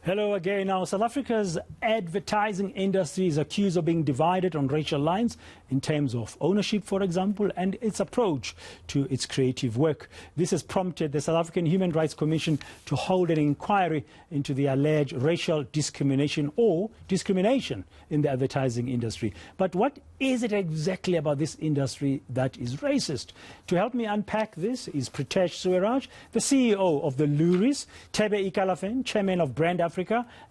Hello again. Now, South Africa's advertising industry is accused of being divided on racial lines in terms of ownership, for example, and its approach to its creative work. This has prompted the South African Human Rights Commission to hold an inquiry into the alleged racial discrimination or discrimination in the advertising industry. But what is it exactly about this industry that is racist? To help me unpack this is Preetesh Sewraj, the CEO of the Lorries, Thebe Ikalafeng, Chairman of Brand Africa,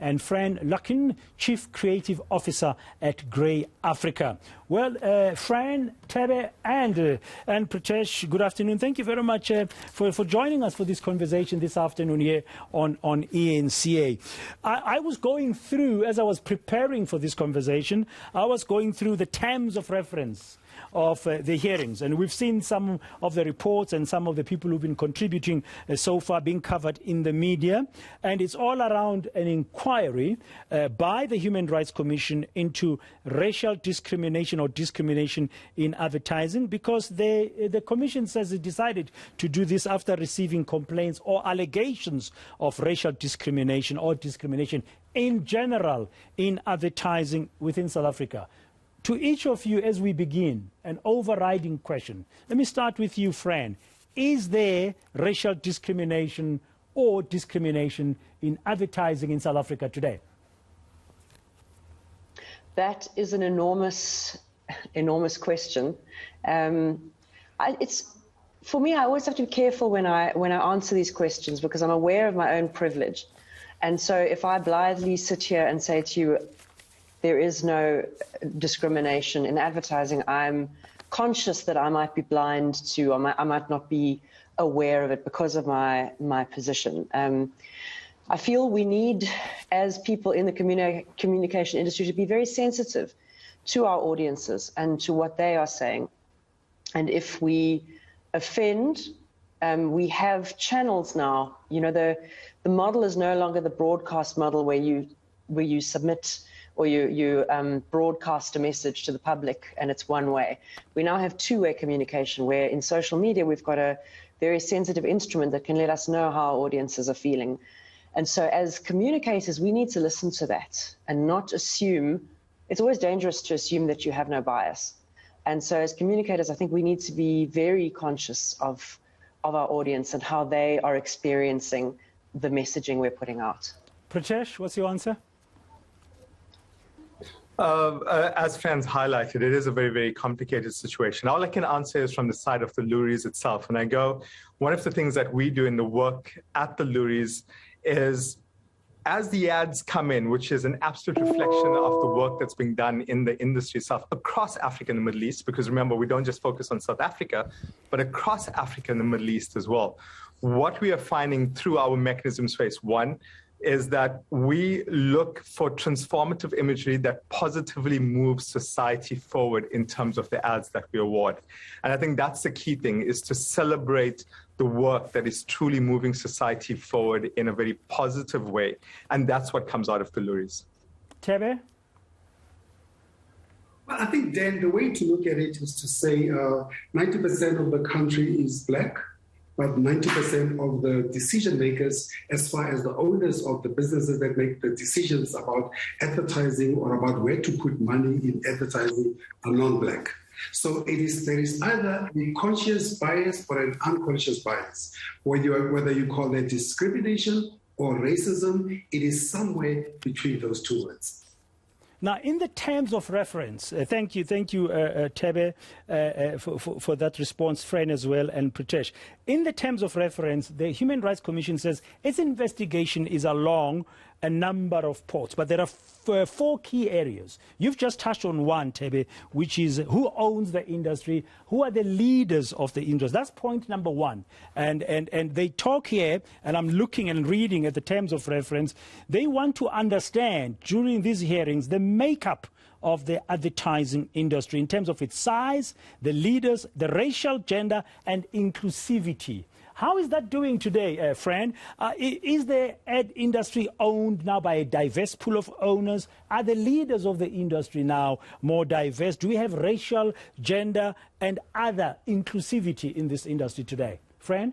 and Fran, Luckin, Chief Creative Officer at Grey Africa. Well, Fran, Thebe, and Preetesh, good afternoon. Thank you very much for joining us for this conversation this afternoon here on ENCA. I was going through, as I was preparing for this conversation, I was going through the terms of reference of the hearings, and we've seen some of the reports and some of the people who've been contributing so far being covered in the media, and it's all around an inquiry by the Human Rights Commission into racial discrimination or discrimination in advertising, because the Commission says it decided to do this after receiving complaints or allegations of racial discrimination or discrimination in general in advertising within South Africa. To each of you, as we begin, an overriding question. Let me start with you, Fran. Is there racial discrimination or discrimination in advertising in South Africa today? That is an enormous question. For me, I always have to be careful when I answer these questions, because I'm aware of my own privilege. And so if I blithely sit here and say to you, there is no discrimination in advertising, I'm conscious that I might be blind to, or I might not be aware of it because of my position. I feel we need, as people in the communication industry, to be very sensitive to our audiences and to what they are saying. And if we offend, we have channels now. You know, the model is no longer the broadcast model where you submit or you broadcast a message to the public and it's one way. We now have two-way communication, where in social media we've got a very sensitive instrument that can let us know how our audiences are feeling. And so as communicators, we need to listen to that and not assume. It's always dangerous to assume that you have no bias. And so as communicators, I think we need to be very conscious of our audience and how they are experiencing the messaging we're putting out. Preetesh, what's your answer? As Fran's highlighted, it is a very, very complicated situation. All I can answer is from the side of the Lorries itself. When I go, one of the things that we do in the work at the Lorries is, as the ads come in, which is an absolute reflection of the work that's being done in the industry itself across Africa and the Middle East, because remember, we don't just focus on South Africa, but across Africa and the Middle East as well. What we are finding through our mechanism space, one, is that we look for transformative imagery that positively moves society forward in terms of the ads that we award. And I think that's the key thing, is to celebrate the work that is truly moving society forward in a very positive way. And that's what comes out of the Lorries. Thebe? Well, I think, Dan, the way to look at it is to say 90% of the country is black, but 90% of the decision makers, as far as the owners of the businesses that make the decisions about advertising or about where to put money in advertising, are non-black. So there is either a conscious bias or an unconscious bias. Whether you call that discrimination or racism, it is somewhere between those two words. Now, in the terms of reference, thank you, Thebe, for that response, Fran as well, and Preetesh. In the terms of reference, the Human Rights Commission says its investigation is along a number of ports, but there are four key areas. You've just touched on one, Thebe, which is who owns the industry, who are the leaders of the industry. That's point number one. And they talk here, and I'm looking and reading at the terms of reference, they want to understand during these hearings the makeup of the advertising industry in terms of its size, the leaders, the racial, gender, and inclusivity. How is that doing today, Fran? Is the ad industry owned now by a diverse pool of owners? Are the leaders of the industry now more diverse? Do we have racial, gender, and other inclusivity in this industry today? Fran?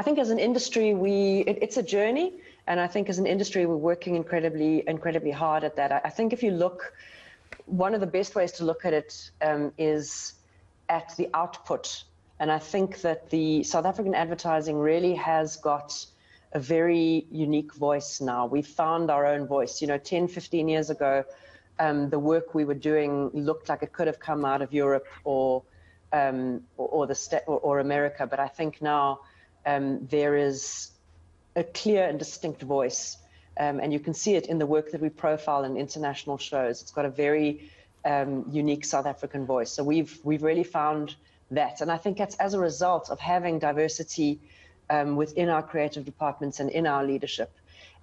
I think as an industry, it's a journey. And I think as an industry, we're working incredibly hard at that. I think if you look, one of the best ways to look at it is at the output. And I think that the South African advertising really has got a very unique voice now. We've found our own voice. 10, 15 years ago, the work we were doing looked like it could have come out of Europe or America. But I think now there is a clear and distinct voice. And you can see it in the work that we profile in international shows. It's got a very unique South African voice. So we've really found that. And I think that's as a result of having diversity within our creative departments and in our leadership.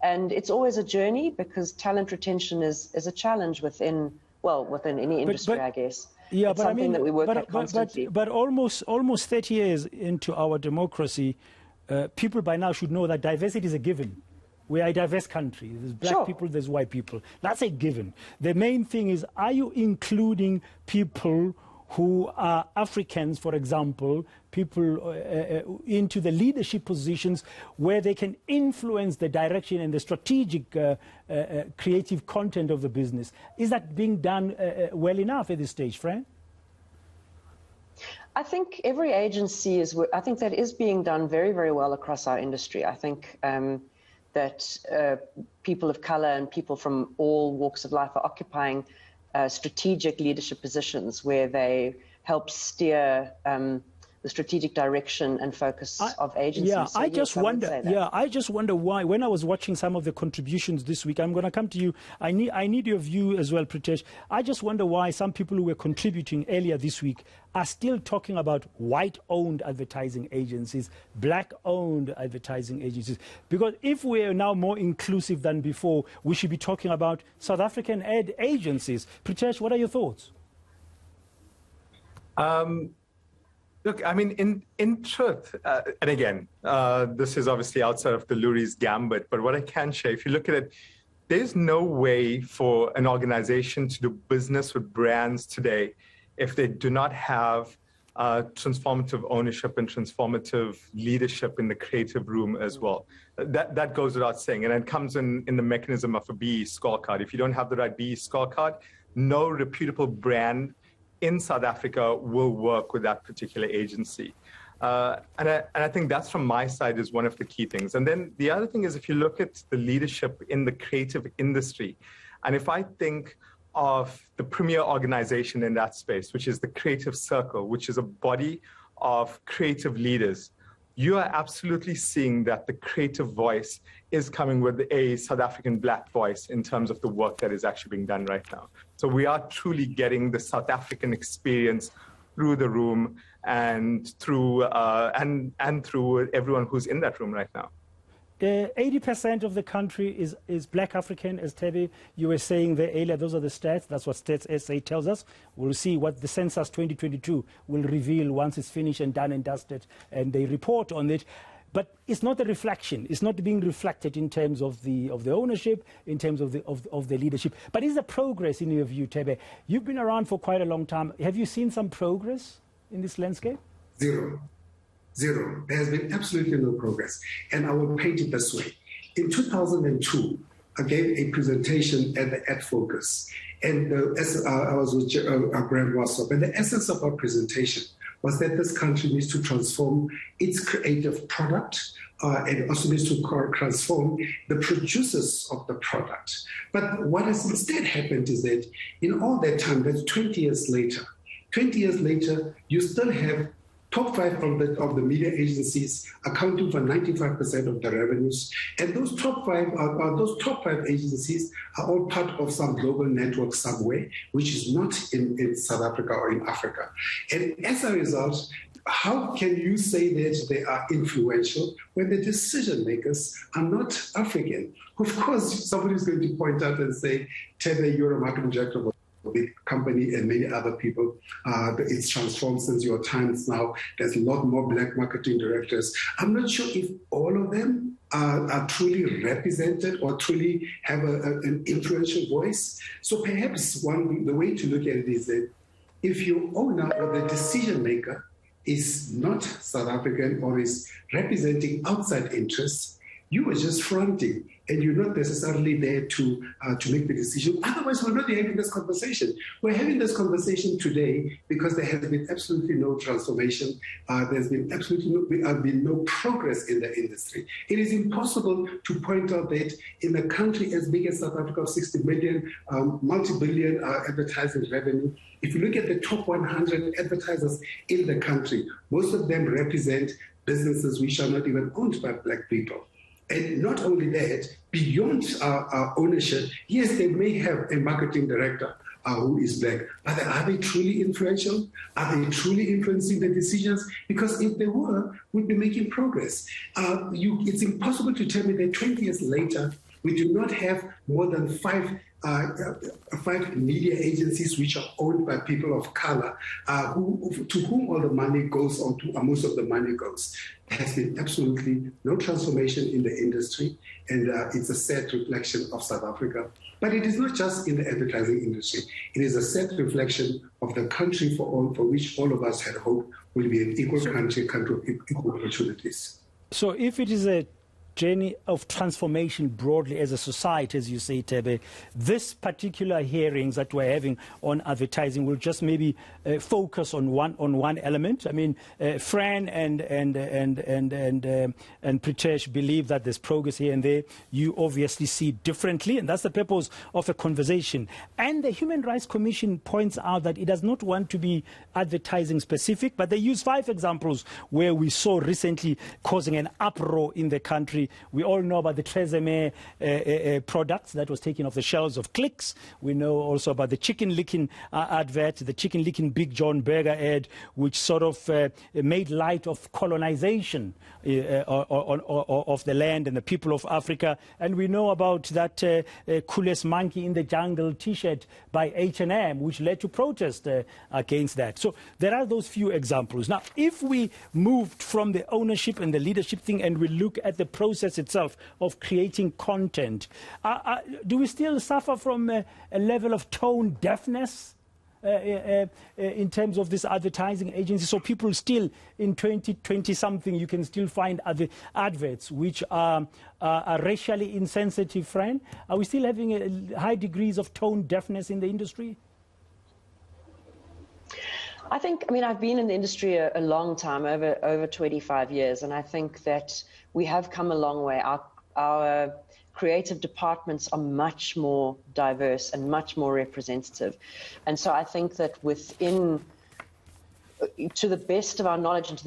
And it's always a journey because talent retention is a challenge within any industry, I guess. Yeah, it's something that we work at constantly. But almost 30 years into our democracy, people by now should know that diversity is a given. We are a diverse country. There's black people, there's white people. That's a given. The main thing is, are you including people who are Africans, for example, people into the leadership positions where they can influence the direction and the strategic creative content of the business? Is that being done well enough at this stage, Fran? I think every agency I think that is being done very, very well across our industry. I think that people of color and people from all walks of life are occupying strategic leadership positions where they help steer the strategic direction and focus of agencies. Yeah, so I just wonder why. When I was watching some of the contributions this week, I'm going to come to you. I need your view as well, Preetesh. I just wonder why some people who were contributing earlier this week are still talking about white-owned advertising agencies, black-owned advertising agencies. Because if we're now more inclusive than before, we should be talking about South African ad agencies. Preetesh, what are your thoughts? Look, I mean, in truth, and again, this is obviously outside of the Lorries gambit, but what I can share, if you look at it, there's no way for an organization to do business with brands today if they do not have transformative ownership and transformative leadership in the creative room as well. That goes without saying, and it comes in the mechanism of a BE scorecard. If you don't have the right BE scorecard, no reputable brand in South Africa will work with that particular agency. And I think that's from my side is one of the key things. And then the other thing is if you look at the leadership in the creative industry, and if I think of the premier organization in that space, which is the Creative Circle, which is a body of creative leaders, you are absolutely seeing that the creative voice is coming with a South African black voice in terms of the work that is actually being done right now. So we are truly getting the South African experience through the room and through through everyone who's in that room right now. 80% of the country is black African, as Thebe, you were saying there earlier. Those are the stats. That's what Stats SA tells us. We'll see what the Census 2022 will reveal once it's finished and done and dusted, and they report on it. But it's not a reflection. It's not being reflected in terms of the ownership, in terms of the leadership. But is there progress in your view, Thebe? You've been around for quite a long time. Have you seen some progress in this landscape? Zero. There has been absolutely no progress. And I will paint it this way. In 2002, I gave a presentation at the Ad Focus. And I was with Graham Wassop. And the essence of our presentation was that this country needs to transform its creative product and also needs to transform the producers of the product. But what has instead happened is that in all that time, that's 20 years later, you still have top 5 of the media agencies accounting for 95% of the revenues, and those top five agencies are all part of some global network somewhere, which is not in South Africa or in Africa. And as a result, how can you say that they are influential when the decision makers are not African? Of course, somebody is going to point out and say, Thebe, you're a marketing director of a big company and many other people. It's transformed since your times now. There's a lot more black marketing directors. I'm not sure if all of them are truly represented or truly have an influential voice. So perhaps the way to look at it is that if your owner or the decision maker is not South African or is representing outside interests, you are just fronting, and you're not necessarily there to make the decision. Otherwise, we're not having this conversation. We're having this conversation today because there has been absolutely no transformation. There's been absolutely no progress in the industry. It is impossible to point out that in a country as big as South Africa of 60 million, multi-billion advertising revenue, if you look at the top 100 advertisers in the country, most of them represent businesses which are not even owned by Black people. And not only that, beyond ownership, yes, they may have a marketing director who is Black, but are they truly influential? Are they truly influencing the decisions? Because if they were, we'd be making progress. It's impossible to tell me that 20 years later, we do not have more than five media agencies which are owned by people of color, to whom all the money goes, or to most of the money goes. There has been absolutely no transformation in the industry, and it's a sad reflection of South Africa. But it is not just in the advertising industry. It is a sad reflection of the country for which all of us had hoped will be an equal country of equal opportunities. So if it is a journey of transformation broadly as a society, as you say, Thebe, this particular hearings that we're having on advertising will just maybe focus on one element. I mean, Fran and Preetesh believe that there's progress here and there. You obviously see differently, and that's the purpose of a conversation. And the Human Rights Commission points out that it does not want to be advertising specific, but they use 5 examples where we saw recently causing an uproar in the country. We all know about the Tresemme products that was taken off the shelves of Clicks. We know also about the Chicken Lickin advert, the Chicken Lickin Big John Burger ad, which sort of made light of colonization of the land and the people of Africa. And we know about that coolest monkey in the jungle T-shirt by H&M, which led to protest against that. So there are those few examples. Now, if we moved from the ownership and the leadership thing and we look at the process itself of creating content, do we still suffer from a level of tone deafness in terms of this advertising agency? So people still in 2020-something, you can still find adverts which are racially insensitive, Fran? Are we still having high degrees of tone deafness in the industry? I mean, I've been in the industry a long time, over 25 years, and I think that we have come a long way. Our creative departments are much more diverse and much more representative. And so I think that to the best of our knowledge and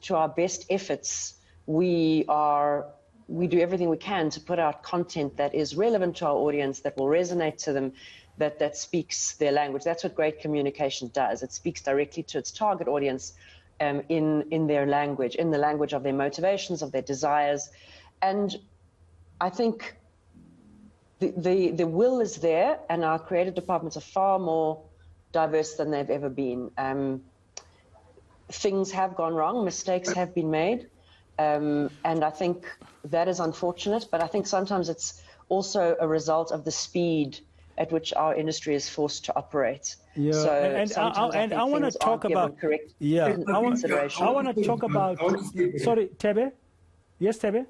to our best efforts, we do everything we can to put out content that is relevant to our audience, that will resonate to them, that speaks their language. That's what great communication does. It speaks directly to its target audience in their language, in the language of their motivations, of their desires. And I think the will is there, and our creative departments are far more diverse than they've ever been. Things have gone wrong, mistakes have been made, and I think that is unfortunate, but I think sometimes it's also a result of the speed at which our industry is forced to operate. Yeah, so and I want to talk about I want to talk about. Sorry, Thebe. Yes, Thebe.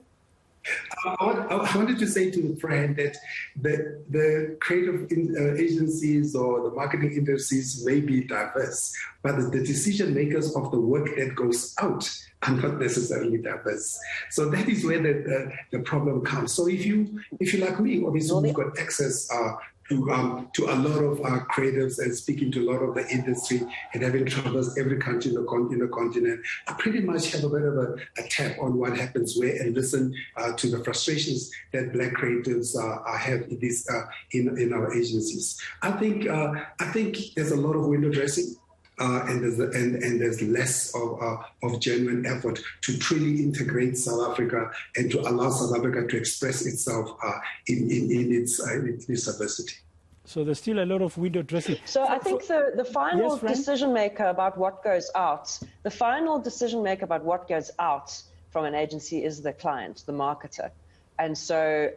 I wanted to say to Fran that the creative agencies or the marketing industries may be diverse, but the decision makers of the work that goes out are not necessarily diverse. So that is where the problem comes. So if you like me, obviously we've got access to a lot of creatives and speaking to a lot of the industry and having traversed every country in the continent, I pretty much have a bit of a tap on what happens where and listen to the frustrations that Black creatives have in our agencies. I think there's a lot of window dressing. And there's less of genuine effort to truly integrate South Africa and to allow South Africa to express itself in its diversity. So there's still a lot of window dressing. So I think the final decision maker about what goes out, from an agency is the client, the marketer. And so,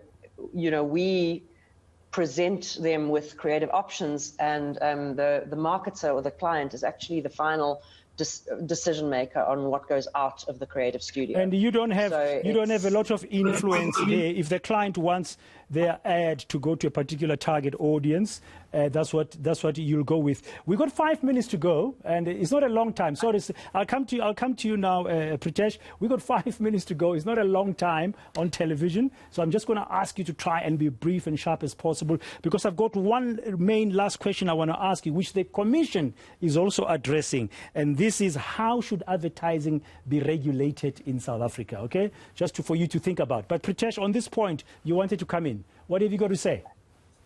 we present them with creative options, and the marketer or the client is actually the final decision maker on what goes out of the creative studio. And you don't have a lot of influence there. If the client wants their ad to go to a particular target audience, that's what you'll go with. We've got 5 minutes to go, and it's not a long time. Sorry, I'll come to you now, Preetesh. We've got 5 minutes to go. It's not a long time on television, so I'm just going to ask you to try and be brief and sharp as possible, because I've got one main last question I want to ask you, which the Commission is also addressing, and this is: how should advertising be regulated in South Africa? Okay, just for you to think about. But Preetesh, on this point, you wanted to come in. What have you got to say?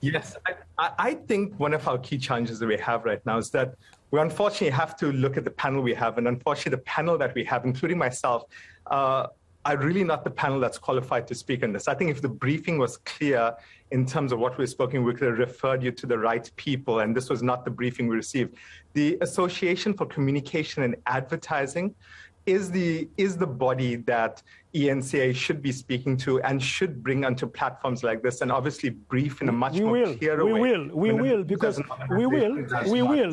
Yes, I think one of our key challenges that we have right now is that we unfortunately have to look at the panel we have. And unfortunately, the panel that we have, including myself, are really not the panel that's qualified to speak on this. I think if the briefing was clear in terms of what we're speaking, we could have referred you to the right people. And this was not the briefing we received. The Association for Communication and Advertising is the body that ENCA should be speaking to and should bring onto platforms like this, and obviously brief in a much more clearer way. We will.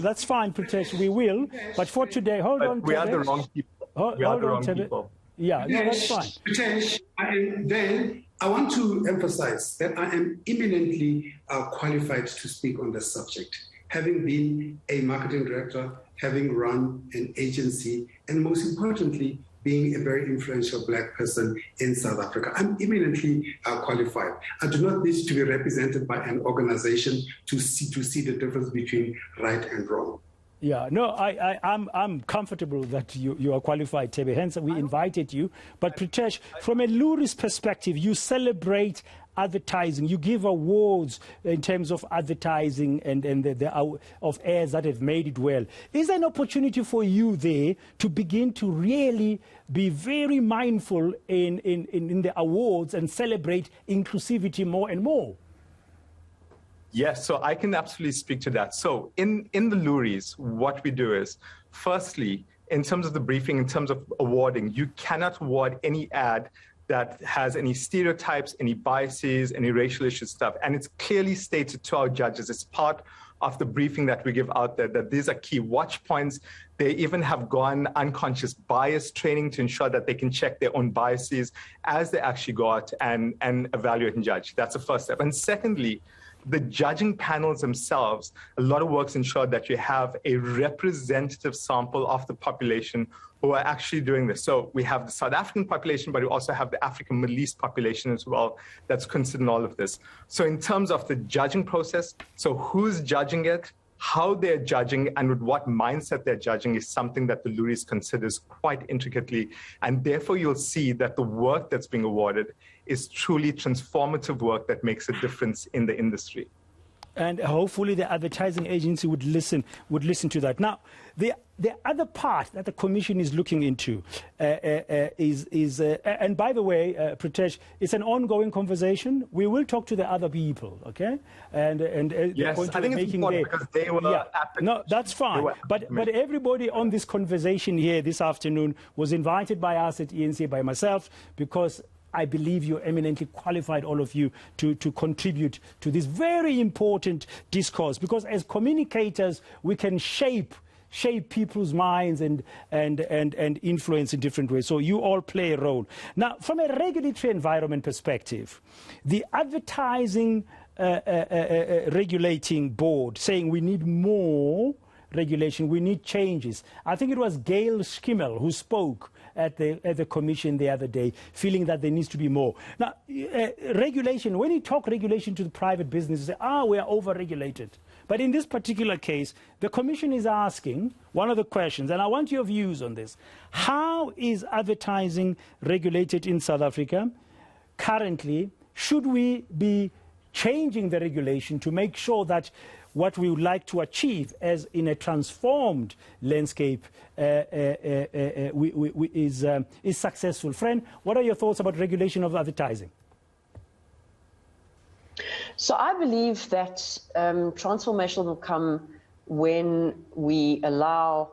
That's fine, Preetesh. We will. But for today, hold on. We are the wrong people. Hold on, people. Yeah, no, that's fine. Preetesh, and then I want to emphasize that I am eminently qualified to speak on this subject, having been a marketing director, having run an agency, and most importantly, being a very influential Black person in South Africa. I'm eminently qualified. I do not need to be represented by an organization to see the difference between right and wrong. Yeah, no, I'm comfortable that you are qualified, Thebe. Hence, we invited you. But Preetesh, from a Lorries perspective, you celebrate advertising. You give awards in terms of advertising and of ads that have made it well. Is there an opportunity for you there to begin to really be very mindful in the awards and celebrate inclusivity more and more? Yes, so I can absolutely speak to that. So in the Lorries, what we do is, firstly, in terms of the briefing, in terms of awarding, you cannot award any ad that has any stereotypes, any biases, any racial issue stuff. And it's clearly stated to our judges. It's part of the briefing that we give out there, that these are key watch points. They even have gone unconscious bias training to ensure that they can check their own biases as they actually go out and evaluate and judge. That's the first step. And secondly, the judging panels themselves, a lot of work's ensured that you have a representative sample of the population who are actually doing this. So we have the South African population, but we also have the African Middle East population as well that's considered in all of this. So in terms of the judging process, so who's judging it, how they're judging, and with what mindset they're judging is something that the Lorries considers quite intricately. And therefore, you'll see that the work that's being awarded is truly transformative work that makes a difference in the industry. And hopefully the advertising agency would listen to that. Now, the other part that the Commission is looking into is and by the way, Preetesh, it's an ongoing conversation. We will talk to the other people, okay? And yes, I think it's important because they were no, that's fine. But everybody on this conversation here this afternoon was invited by us at ENCA, by myself, because I believe you're eminently qualified, all of you, to contribute to this very important discourse, because as communicators, we can shape people's minds and influence in different ways. So you all play a role. Now, from a regulatory environment perspective, the advertising regulating board saying we need more regulation, we need changes. I think it was Gail Schimmel who spoke at the Commission the other day, feeling that there needs to be more. Now, regulation, when you talk regulation to the private business, you say, we are over-regulated. But in this particular case, the Commission is asking one of the questions, and I want your views on this. How is advertising regulated in South Africa currently? Should we be changing the regulation to make sure that what we would like to achieve as in a transformed landscape is successful? Fran, what are your thoughts about regulation of advertising? So I believe that transformation will come when we allow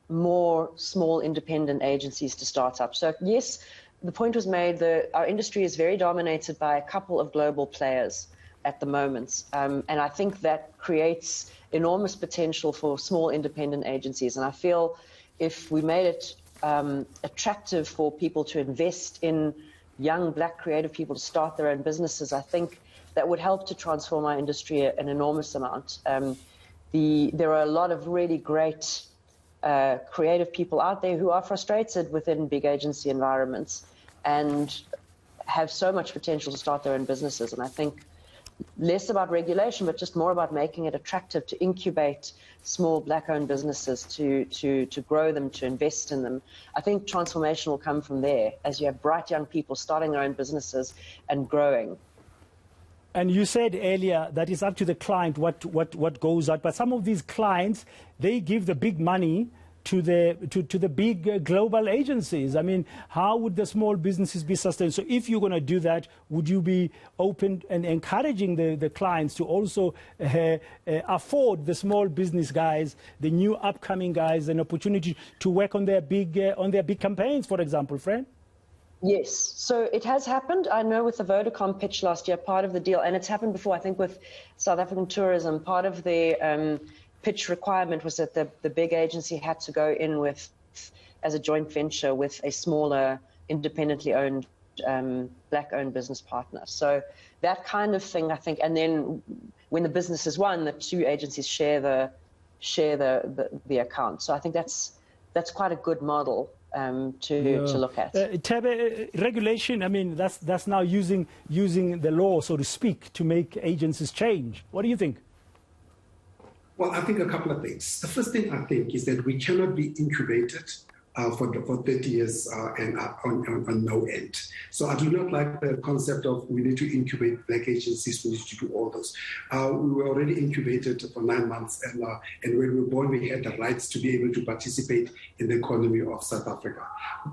more small independent agencies to start up. So yes, the point was made that our industry is very dominated by a couple of global players at the moment. And I think that creates enormous potential for small independent agencies. And I feel if we made it attractive for people to invest in young black creative people to start their own businesses, I think that would help to transform our industry an enormous amount. There are a lot of really great creative people out there who are frustrated within big agency environments and have so much potential to start their own businesses. And I think less about regulation, but just more about making it attractive to incubate small black-owned businesses, to grow them, to invest in them. I think transformation will come from there as you have bright young people starting their own businesses and growing. And you said earlier that it's up to the client what goes out. But some of these clients, they give the big money to the big global agencies. I mean, how would the small businesses be sustained? So if you're going to do that, would you be open and encouraging the clients to also afford the small business guys, the new upcoming guys, an opportunity to work on their big campaigns, for example, Fran? Yes, so it has happened. I know with the Vodacom pitch last year, part of the deal, and it's happened before, I think with South African Tourism, part of the pitch requirement was that the big agency had to go in with, as a joint venture with a smaller, independently owned, black-owned business partner. So that kind of thing, I think, and then when the business is won, the two agencies share the account. So I think that's quite a good model to look at. Thebe, regulation, I mean, that's now using the law, so to speak, to make agencies change. What do you think? Well, I think a couple of things. The first thing I think is that we cannot be incubated for 30 years and on no end. So I do not like the concept of we need to incubate black agencies, we need to do all those. We were already incubated for 9 months, and when we were born, we had the rights to be able to participate in the economy of South Africa.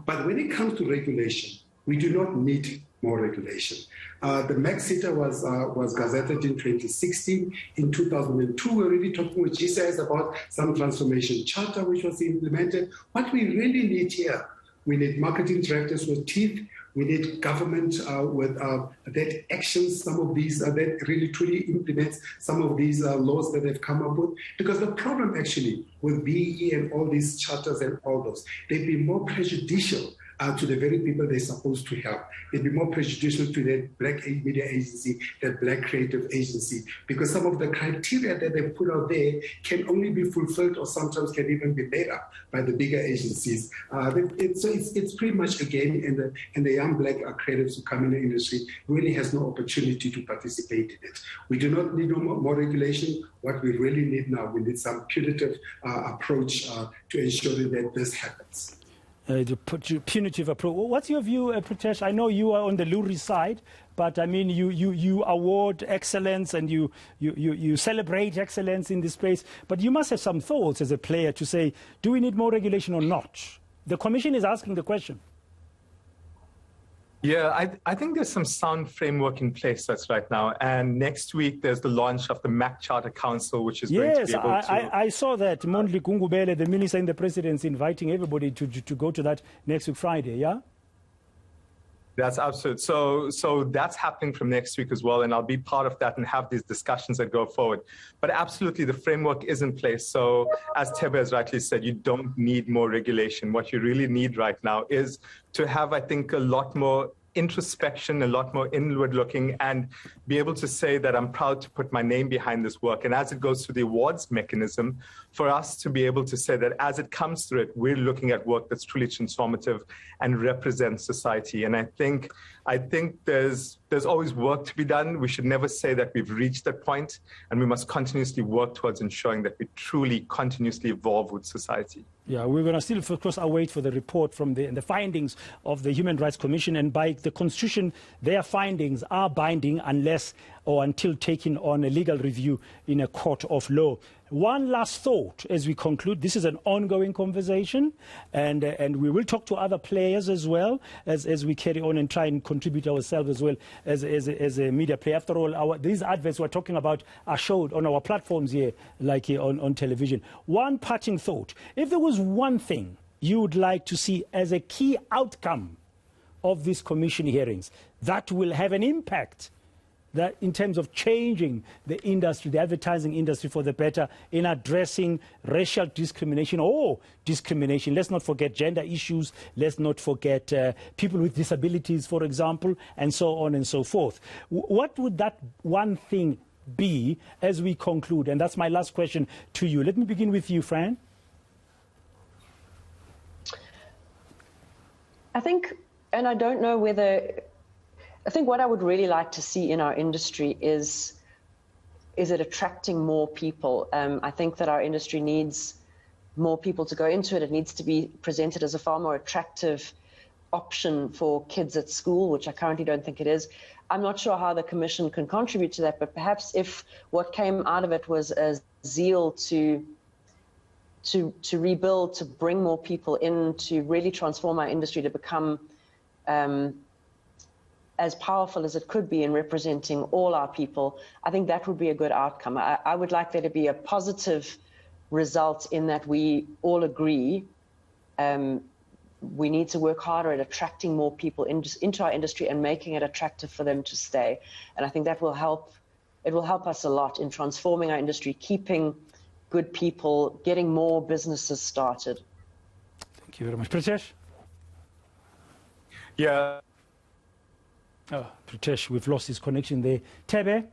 But when it comes to regulation, we do not need more regulation. The MaxITA was gazetted in 2016. In 2002, we were already talking with GCIS about some transformation charter which was implemented. What we really need here, we need marketing directors with teeth. We need government with that actions, some of these that really truly implements some of these laws that they've come up with. Because the problem actually with BEE and all these charters and all those, they've been more prejudicial to the very people they're supposed to help. It'd be more prejudicial to that black media agency, that black creative agency, because some of the criteria that they put out there can only be fulfilled or sometimes can even be made up by the bigger agencies. So it's pretty much a game, and the young black creatives who come in the industry really has no opportunity to participate in it. We do not need more regulation. What we really need now, we need some punitive approach to ensure that this happens. The punitive approach. What's your view, Preetesh? I know you are on the Lorries side, but I mean, you award excellence and you celebrate excellence in this space. But you must have some thoughts as a player to say, do we need more regulation or not? The Commission is asking the question. Yeah, I think there's some sound framework in place that's right now. And next week, there's the launch of the MAC Charter Council, which is going to be able to... I saw that. Mondli Gungubele, the minister in the presidency, inviting everybody to go to that next week, Friday, yeah? That's absolute. So that's happening from next week as well, and I'll be part of that and have these discussions that go forward. But absolutely, the framework is in place. So as Thebe has rightly said, you don't need more regulation. What you really need right now is to have, I think, a lot more introspection, a lot more inward looking, and be able to say that I'm proud to put my name behind this work. And as it goes through the awards mechanism, for us to be able to say that as it comes through it, we're looking at work that's truly transformative and represents society. And I think there's always work to be done. We should never say that we've reached that point, and we must continuously work towards ensuring that we truly continuously evolve with society. Yeah, we're going to still, of course, await for the report from the findings of the Human Rights Commission. And by the Constitution, their findings are binding unless or until taken on a legal review in a court of law. One last thought as we conclude. This is an ongoing conversation, and we will talk to other players as well as we carry on and try and contribute ourselves as well as a media player. After all, these adverts we're talking about are showed on our platforms here, like here on television. One parting thought. If there was one thing you would like to see as a key outcome of these commission hearings that will have an impact that in terms of changing the industry, the advertising industry for the better in addressing racial discrimination or discrimination. Let's not forget gender issues. Let's not forget people with disabilities, for example, and so on and so forth. What would that one thing be as we conclude? And that's my last question to you. Let me begin with you, Fran. I think, and I don't know whether, I think what I would really like to see in our industry is it attracting more people. I think that our industry needs more people to go into it. It needs to be presented as a far more attractive option for kids at school, which I currently don't think it is. I'm not sure how the Commission can contribute to that, but perhaps if what came out of it was a zeal to rebuild, to bring more people in, to really transform our industry to become as powerful as it could be in representing all our people, I think that would be a good outcome. I would like there to be a positive result in that we all agree we need to work harder at attracting more people into our industry and making it attractive for them to stay. And I think that will help. It will help us a lot in transforming our industry, keeping good people, getting more businesses started. Thank you very much. Preetesh? Yeah. Oh, Preetesh, we've lost his connection there. Thebe?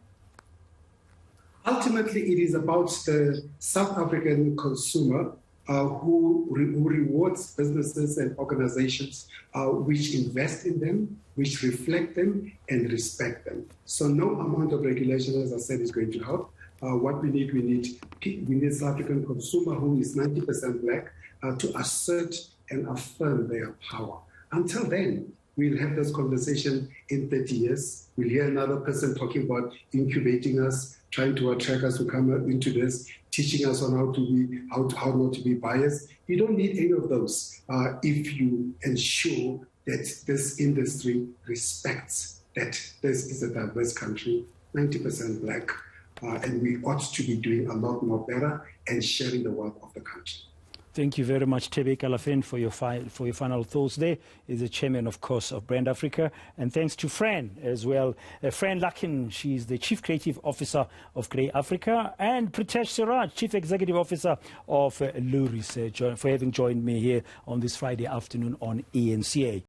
Ultimately, it is about the South African consumer who rewards businesses and organizations which invest in them, which reflect them and respect them. So no amount of regulation, as I said, is going to help. What we need South African consumer who is 90% black to assert and affirm their power. Until then, we'll have this conversation in 30 years. We'll hear another person talking about incubating us, trying to attract us to come into this, teaching us on how not to be biased. You don't need any of those if you ensure that this industry respects that this is a diverse country, 90% black, and we ought to be doing a lot more better and sharing the wealth of the country. Thank you very much, Thebe Ikalafeng, for your final thoughts there. Is the chairman, of course, of Brand Africa. And thanks to Fran as well. Fran Luckin, she's the Chief Creative Officer of Grey Africa. And Preetesh Sewraj, Chief Executive Officer of Lorries, for having joined me here on this Friday afternoon on ENCA.